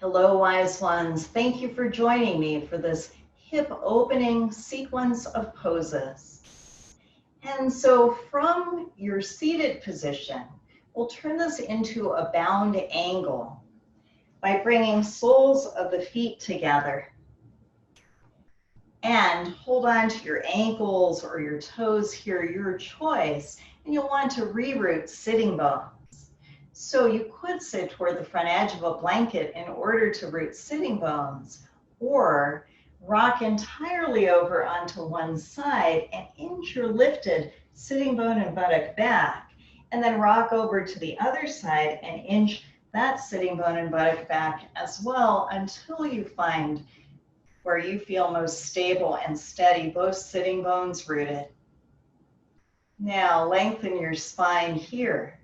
Hello, wise ones. Thank you for joining me for this hip opening sequence of poses. And so from your seated position, we'll turn this into a bound angle by bringing soles of the feet together. And hold on to your ankles or your toes here, your choice. And you'll want to reroute sitting bones. So you could sit toward the front edge of a blanket in order to root sitting bones, or rock entirely over onto one side and inch your lifted sitting bone and buttock back, and then rock over to the other side and inch that sitting bone and buttock back as well until you find where you feel most stable and steady, both sitting bones rooted. Now lengthen your spine here.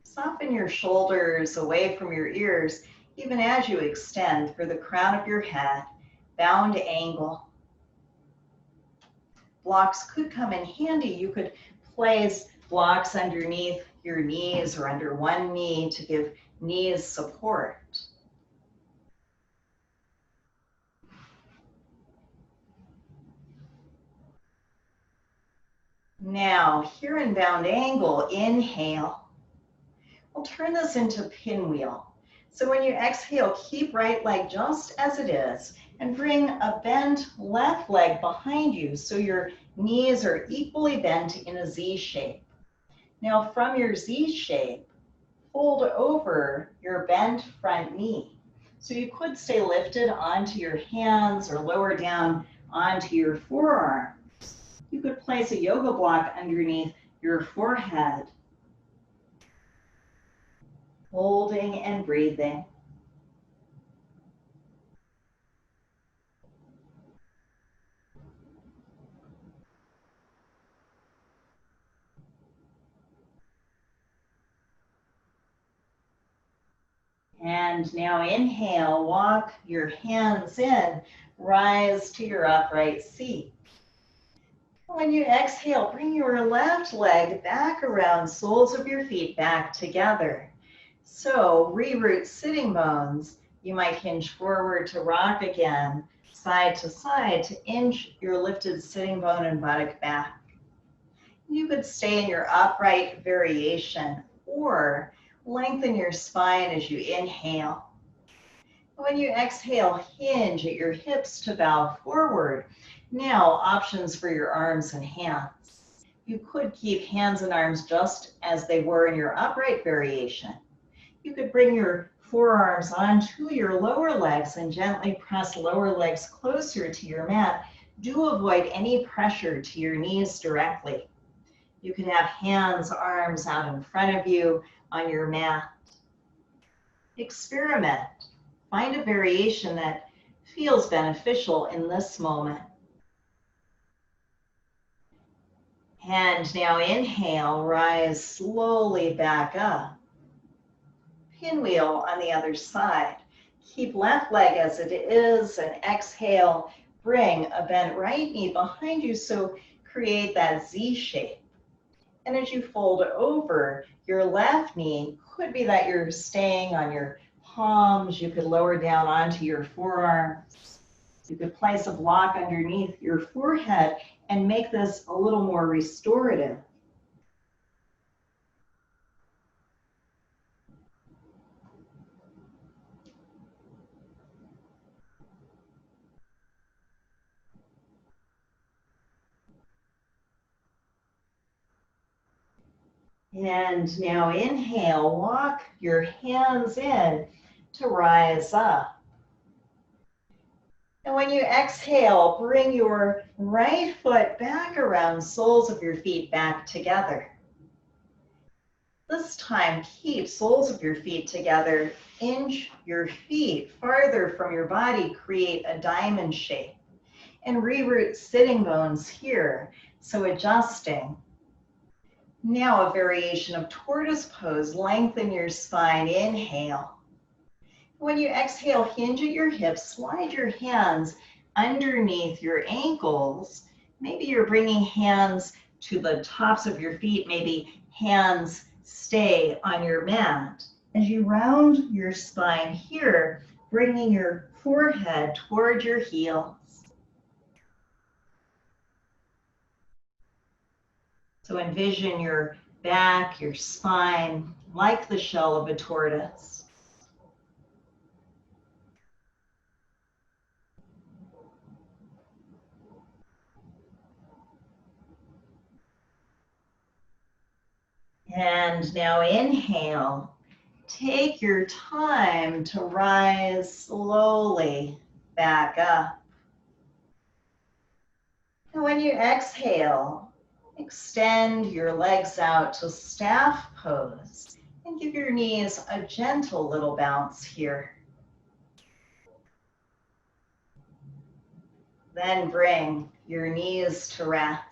Soften your shoulders away from your ears, even as you extend through the crown of your head, bound angle. Blocks could come in handy. You could place blocks underneath your knees or under one knee to give knees support. Now, here in bound angle, inhale. We'll turn this into pinwheel. So when you exhale, keep right leg just as it is and bring a bent left leg behind you so your knees are equally bent in a Z shape. Now from your Z shape, fold over your bent front knee. So you could stay lifted onto your hands or lower down onto your forearms. You could place a yoga block underneath your forehead. Holding and breathing. And now inhale, walk your hands in, rise to your upright seat. When you exhale, bring your left leg back around, soles of your feet back together. So reroute sitting bones. You might hinge forward to rock again, side to inch your lifted sitting bone and buttock back. You could stay in your upright variation or lengthen your spine as you inhale. When you exhale, hinge at your hips to bow forward. Now, options for your arms and hands. You could keep hands and arms just as they were in your upright variation. You could bring your forearms onto your lower legs and gently press lower legs closer to your mat. Do avoid any pressure to your knees directly. You can have hands, arms out in front of you on your mat. Experiment. Find a variation that feels beneficial in this moment. And now inhale, rise slowly back up. Pinwheel on the other side. Keep left leg as it is and exhale. Bring a bent right knee behind you, so create that Z shape. And as you fold over, your left knee could be that you're staying on your palms. You could lower down onto your forearms. You could place a block underneath your forehead and make this a little more restorative. And now inhale, walk your hands in to rise up. And when you exhale, bring your right foot back around, soles of your feet back together. This time, keep soles of your feet together. Inch your feet farther from your body, create a diamond shape. And reroute sitting bones here, so adjusting. Now a variation of tortoise pose. Lengthen your spine, inhale. When you exhale, hinge at your hips, slide your hands underneath your ankles. Maybe you're bringing hands to the tops of your feet, maybe hands stay on your mat. As you round your spine here, bringing your forehead toward your heels. So envision your back, your spine, like the shell of a tortoise. And now inhale. Take your time to rise slowly back up. And when you exhale, extend your legs out to staff pose and give your knees a gentle little bounce here. Then bring your knees to rest.